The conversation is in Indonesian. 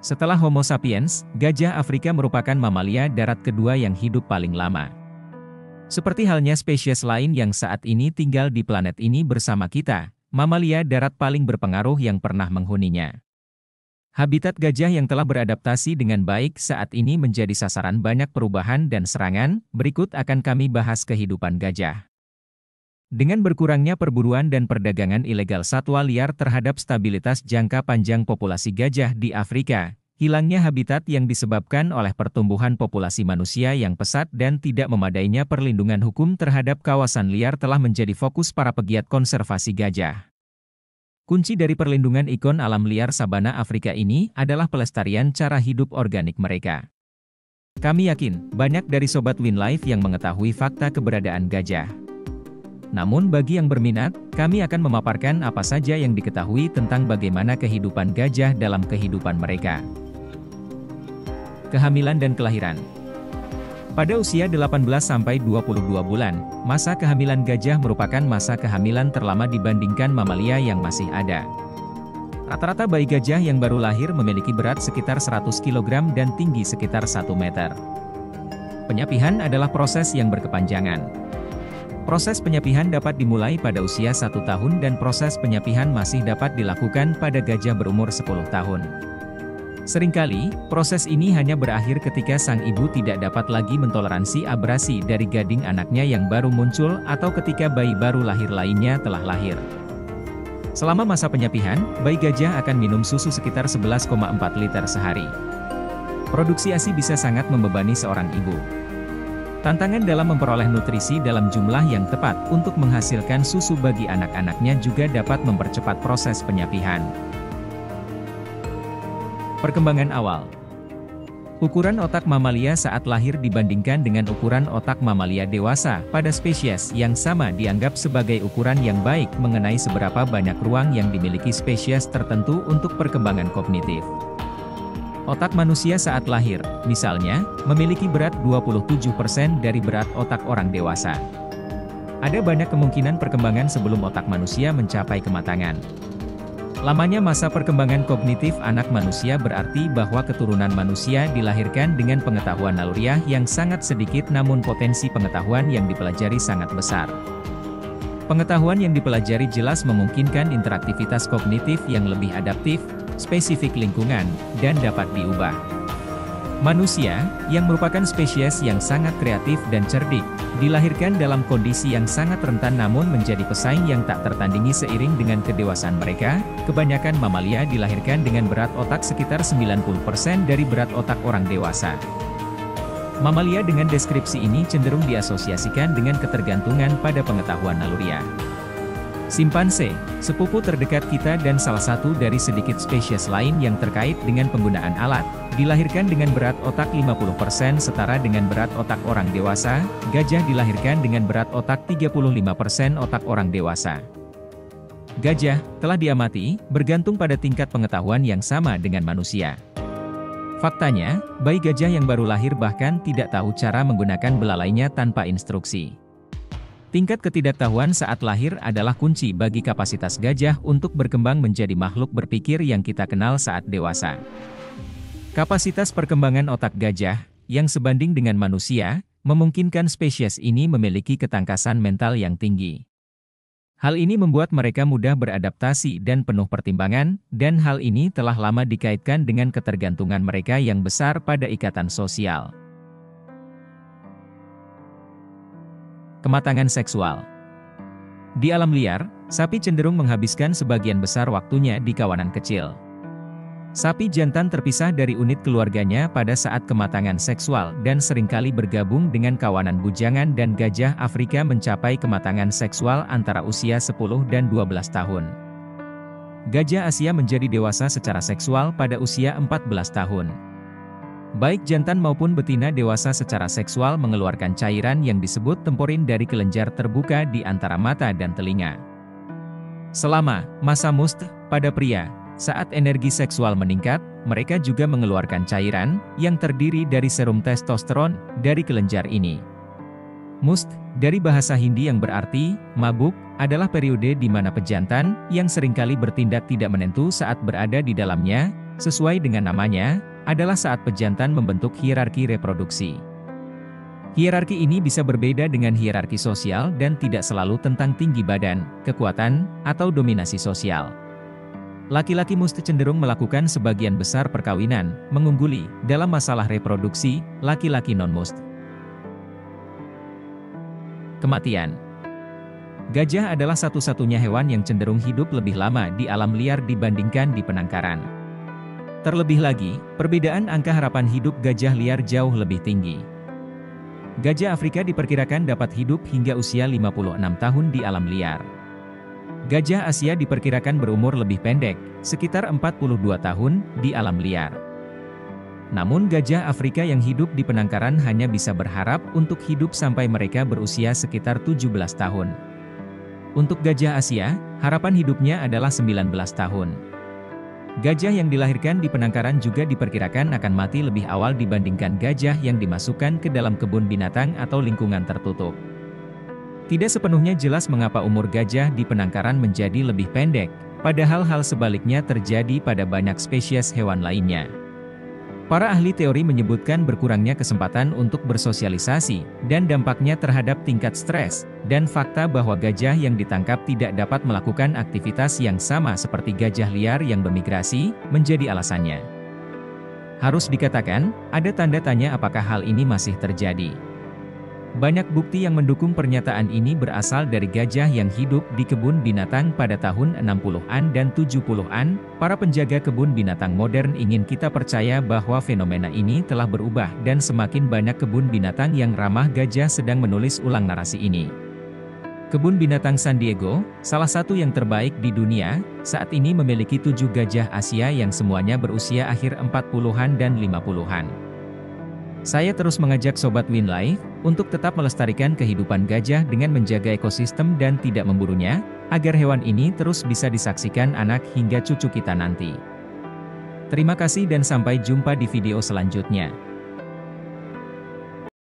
Setelah Homo sapiens, gajah Afrika merupakan mamalia darat kedua yang hidup paling lama. Seperti halnya spesies lain yang saat ini tinggal di planet ini bersama kita, mamalia darat paling berpengaruh yang pernah menghuninya. Habitat gajah yang telah beradaptasi dengan baik saat ini menjadi sasaran banyak perubahan dan serangan. Berikut akan kami bahas kehidupan gajah. Dengan berkurangnya perburuan dan perdagangan ilegal satwa liar terhadap stabilitas jangka panjang populasi gajah di Afrika, hilangnya habitat yang disebabkan oleh pertumbuhan populasi manusia yang pesat dan tidak memadainya perlindungan hukum terhadap kawasan liar telah menjadi fokus para pegiat konservasi gajah. Kunci dari perlindungan ikon alam liar sabana Afrika ini adalah pelestarian cara hidup organik mereka. Kami yakin, banyak dari Sobat Winlife yang mengetahui fakta keberadaan gajah. Namun bagi yang berminat, kami akan memaparkan apa saja yang diketahui tentang bagaimana kehidupan gajah dalam kehidupan mereka. Kehamilan dan kelahiran. Pada usia 18-22 bulan, masa kehamilan gajah merupakan masa kehamilan terlama dibandingkan mamalia yang masih ada. Rata-rata bayi gajah yang baru lahir memiliki berat sekitar 100 kg dan tinggi sekitar 1 meter. Penyapihan adalah proses yang berkepanjangan. Proses penyapihan dapat dimulai pada usia 1 tahun dan proses penyapihan masih dapat dilakukan pada gajah berumur 10 tahun. Seringkali, proses ini hanya berakhir ketika sang ibu tidak dapat lagi mentoleransi abrasi dari gading anaknya yang baru muncul atau ketika bayi baru lahir lainnya telah lahir. Selama masa penyapihan, bayi gajah akan minum susu sekitar 11,4 liter sehari. Produksi ASI bisa sangat membebani seorang ibu. Tantangan dalam memperoleh nutrisi dalam jumlah yang tepat untuk menghasilkan susu bagi anak-anaknya juga dapat mempercepat proses penyapihan. Perkembangan awal. Ukuran otak mamalia saat lahir dibandingkan dengan ukuran otak mamalia dewasa pada spesies yang sama dianggap sebagai ukuran yang baik mengenai seberapa banyak ruang yang dimiliki spesies tertentu untuk perkembangan kognitif. Otak manusia saat lahir, misalnya, memiliki berat 27% dari berat otak orang dewasa. Ada banyak kemungkinan perkembangan sebelum otak manusia mencapai kematangan. Lamanya masa perkembangan kognitif anak manusia berarti bahwa keturunan manusia dilahirkan dengan pengetahuan naluriah yang sangat sedikit namun potensi pengetahuan yang dipelajari sangat besar. Pengetahuan yang dipelajari jelas memungkinkan interaktivitas kognitif yang lebih adaptif, spesifik lingkungan, dan dapat diubah. Manusia, yang merupakan spesies yang sangat kreatif dan cerdik, dilahirkan dalam kondisi yang sangat rentan namun menjadi pesaing yang tak tertandingi seiring dengan kedewasaan mereka. Kebanyakan mamalia dilahirkan dengan berat otak sekitar 90% dari berat otak orang dewasa. Mamalia dengan deskripsi ini cenderung diasosiasikan dengan ketergantungan pada pengetahuan naluriah. Simpanse, sepupu terdekat kita dan salah satu dari sedikit spesies lain yang terkait dengan penggunaan alat, dilahirkan dengan berat otak 50% setara dengan berat otak orang dewasa. Gajah dilahirkan dengan berat otak 35% otak orang dewasa. Gajah, telah diamati, bergantung pada tingkat pengetahuan yang sama dengan manusia. Faktanya, bayi gajah yang baru lahir bahkan tidak tahu cara menggunakan belalainya tanpa instruksi. Tingkat ketidaktahuan saat lahir adalah kunci bagi kapasitas gajah untuk berkembang menjadi makhluk berpikir yang kita kenal saat dewasa. Kapasitas perkembangan otak gajah, yang sebanding dengan manusia, memungkinkan spesies ini memiliki ketangkasan mental yang tinggi. Hal ini membuat mereka mudah beradaptasi dan penuh pertimbangan, dan hal ini telah lama dikaitkan dengan ketergantungan mereka yang besar pada ikatan sosial. Kematangan seksual. Di alam liar, sapi cenderung menghabiskan sebagian besar waktunya di kawanan kecil. Sapi jantan terpisah dari unit keluarganya pada saat kematangan seksual dan seringkali bergabung dengan kawanan bujangan dan gajah Afrika mencapai kematangan seksual antara usia 10 dan 12 tahun. Gajah Asia menjadi dewasa secara seksual pada usia 14 tahun. Baik jantan maupun betina dewasa secara seksual mengeluarkan cairan yang disebut temporin dari kelenjar terbuka di antara mata dan telinga. Selama masa must, pada pria, saat energi seksual meningkat, mereka juga mengeluarkan cairan yang terdiri dari serum testosteron dari kelenjar ini. Must, dari bahasa Hindi yang berarti mabuk, adalah periode di mana pejantan yang seringkali bertindak tidak menentu saat berada di dalamnya, Sesuai dengan namanya, adalah saat pejantan membentuk hierarki reproduksi. Hierarki ini bisa berbeda dengan hierarki sosial dan tidak selalu tentang tinggi badan, kekuatan, atau dominasi sosial. Laki-laki must cenderung melakukan sebagian besar perkawinan, mengungguli, dalam masalah reproduksi, laki-laki non-must. Kematian. Gajah adalah satu-satunya hewan yang cenderung hidup lebih lama di alam liar dibandingkan di penangkaran. Terlebih lagi, perbedaan angka harapan hidup gajah liar jauh lebih tinggi. Gajah Afrika diperkirakan dapat hidup hingga usia 56 tahun di alam liar. Gajah Asia diperkirakan berumur lebih pendek, sekitar 42 tahun, di alam liar. Namun gajah Afrika yang hidup di penangkaran hanya bisa berharap untuk hidup sampai mereka berusia sekitar 17 tahun. Untuk gajah Asia, harapan hidupnya adalah 19 tahun. Gajah yang dilahirkan di penangkaran juga diperkirakan akan mati lebih awal dibandingkan gajah yang dimasukkan ke dalam kebun binatang atau lingkungan tertutup. Tidak sepenuhnya jelas mengapa umur gajah di penangkaran menjadi lebih pendek, padahal hal sebaliknya terjadi pada banyak spesies hewan lainnya. Para ahli teori menyebutkan berkurangnya kesempatan untuk bersosialisasi, dan dampaknya terhadap tingkat stres, dan fakta bahwa gajah yang ditangkap tidak dapat melakukan aktivitas yang sama seperti gajah liar yang bermigrasi, menjadi alasannya. Harus dikatakan, ada tanda tanya apakah hal ini masih terjadi. Banyak bukti yang mendukung pernyataan ini berasal dari gajah yang hidup di kebun binatang pada tahun 60-an dan 70-an. Para penjaga kebun binatang modern ingin kita percaya bahwa fenomena ini telah berubah dan semakin banyak kebun binatang yang ramah gajah sedang menulis ulang narasi ini. Kebun binatang San Diego, salah satu yang terbaik di dunia, saat ini memiliki 7 gajah Asia yang semuanya berusia akhir 40-an dan 50-an. Saya terus mengajak Sobat Winlife untuk tetap melestarikan kehidupan gajah dengan menjaga ekosistem dan tidak memburunya, agar hewan ini terus bisa disaksikan anak hingga cucu kita nanti. Terima kasih dan sampai jumpa di video selanjutnya.